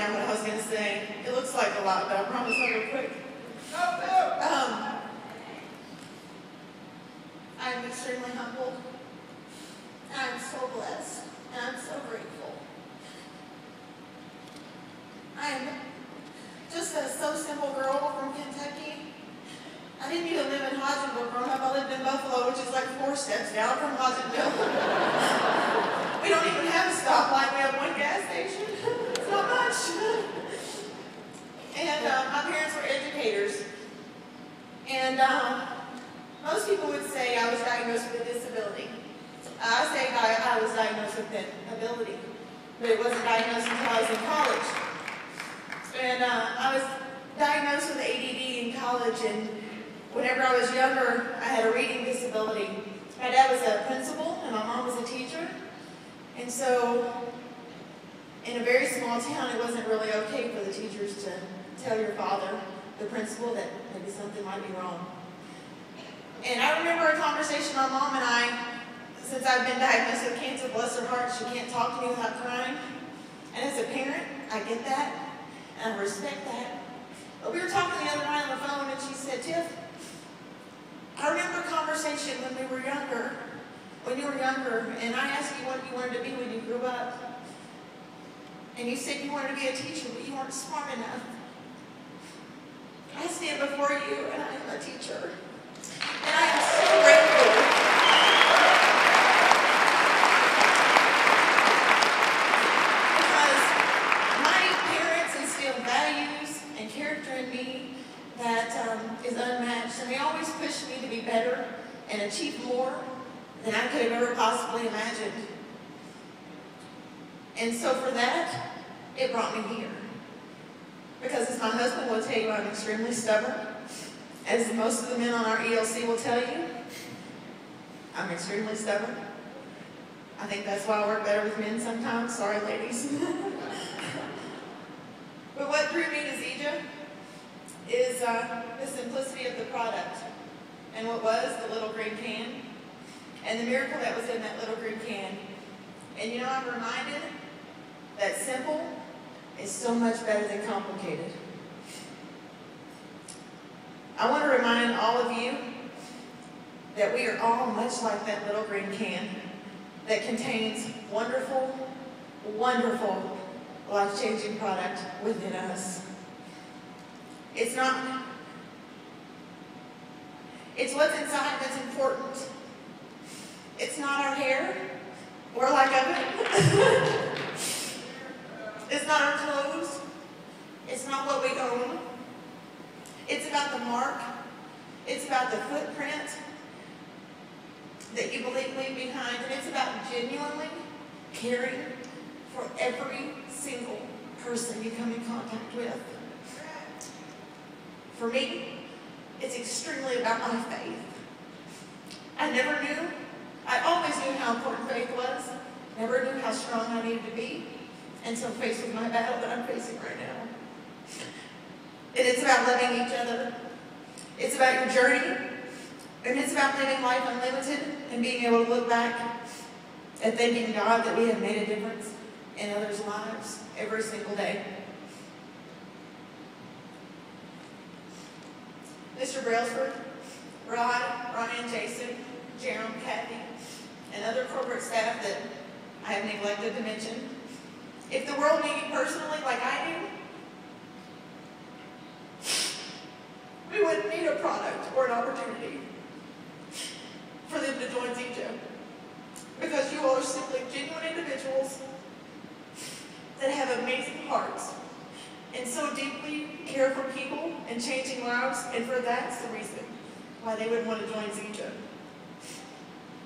down what I was going to say. It looks like a lot, but I promise I'll go quick. I'm extremely humbled. I'm so blessed, and I'm so grateful. I'm just a so simple girl from Kentucky. I didn't even live in Hodgenville growing up. I lived in Buffalo, which is like 4 steps down from Hodgenville. We don't even have a stoplight. We have one gas station. It's not much. And my parents were educators. And most people would say I was diagnosed with a disability. I say I was diagnosed with an ability, but it wasn't diagnosed until I was in college. And I was diagnosed with ADD in college, and whenever I was younger, I had a reading disability. My dad was a principal, and my mom was a teacher. And so, in a very small town, it wasn't really okay for the teachers to tell your father, the principal, that maybe something might be wrong. And I remember a conversation my mom and I, since I've been diagnosed with cancer, bless her heart, she can't talk to me without crying. And as a parent, I get that, and I respect that. But we were talking the other night on the phone, and she said, Tiff, I remember a conversation when you were younger, and I asked you what you wanted to be when you grew up. And you said you wanted to be a teacher, but you weren't smart enough. I stand before you, and I am a teacher. And I am so grateful. Because my parents instilled values and character in me that is unmatched. And they always pushed me to be better and achieve more than I could have ever possibly imagined. And so for that, it brought me here. Because as my husband will tell you, I'm extremely stubborn. As most of the men on our ELC will tell you, I'm extremely stubborn. I think that's why I work better with men sometimes. Sorry, ladies. But what drew me to Zija is the simplicity of the product. And what was the little green can. And the miracle that was in that little green can. And you know, I'm reminded that simple is so much better than complicated. I want to remind all of you that we are all much like that little green can that contains wonderful, wonderful, life-changing product within us. It's what's inside that's important. It's not our hair or lack of it. It's not our clothes. It's not what we own. It's about the mark. It's about the footprint that you leave behind. And it's about genuinely caring for every single person you come in contact with. For me, it's extremely about my faith. I always knew how important faith was. Never knew how strong I needed to be until faced with my battle that I'm facing right now. And it's about loving each other. It's about your journey. And it's about living life unlimited and being able to look back and thanking God that we have made a difference in others' lives every single day. Mr. Brailsford, Rod, Ryan, Jason, Jerome, Kathy, and other corporate staff that I have neglected to mention. If the world knew you personally like I do, we wouldn't need a product or an opportunity for them to join Zija. Because you all are simply genuine individuals that have amazing hearts and so deeply care for people and changing lives, and for that's the reason why they would want to join Zija.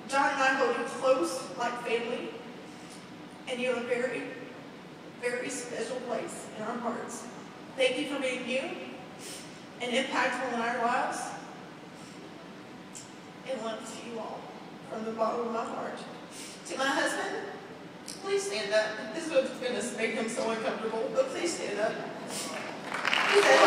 John and I hold you close like family, and you have a very, very special place in our hearts. Thank you for being you and impactful in our lives. And love to you all from the bottom of my heart. To my husband, please stand up. This is going to make him so uncomfortable, but please stand up. He said,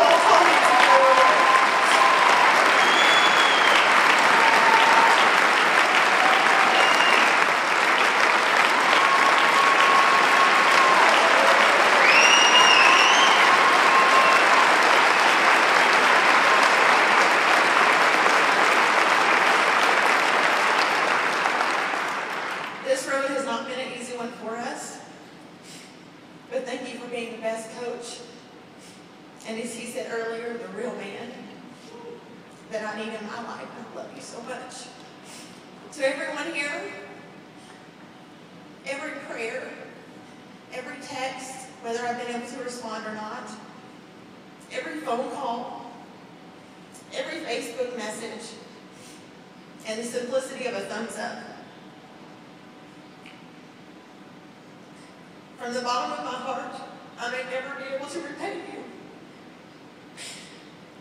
And as he said earlier, the real man that I need in my life. I love you so much. To everyone here, every prayer, every text, whether I've been able to respond or not, every phone call, every Facebook message, and the simplicity of a thumbs up. From the bottom of my heart, I may never be able to repay you.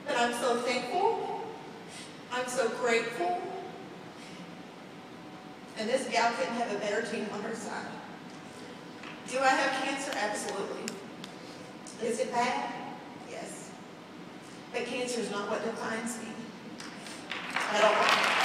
But I'm so thankful. I'm so grateful. And this gal couldn't have a better team on her side. Do I have cancer? Absolutely. Is it bad? Yes. But cancer is not what defines me at all.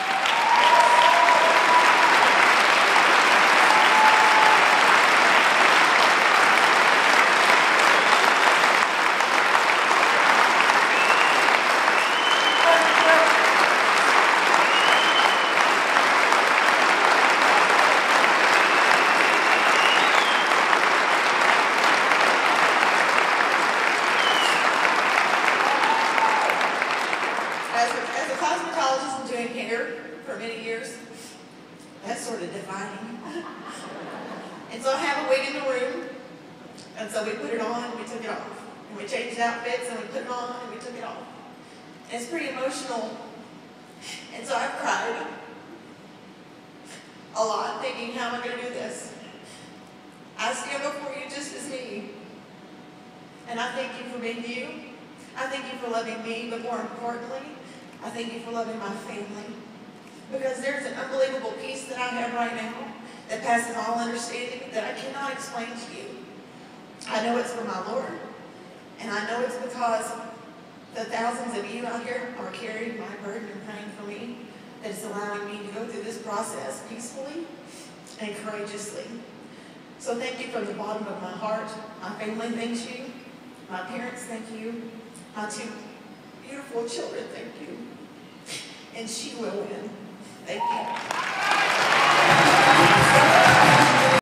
As a cosmetologist and doing hair for many years, that's sort of defining. And so I have a wig in the room, and so we put it on and we took it off. And we changed outfits and we put it on and we took it off. And it's pretty emotional. And so I've cried a lot, thinking, how am I going to do this? I stand before you just as me. And I thank you for being you. I thank you for loving me, but more importantly, I thank you for loving my family. Because there's an unbelievable peace that I have right now that passes all understanding that I cannot explain to you. I know it's from my Lord, and I know it's because the thousands of you out here are carrying my burden and praying for me, that is allowing me to go through this process peacefully and courageously. So thank you from the bottom of my heart. My family thanks you. My parents thank you. My two beautiful children thank you. And she will win. Thank you.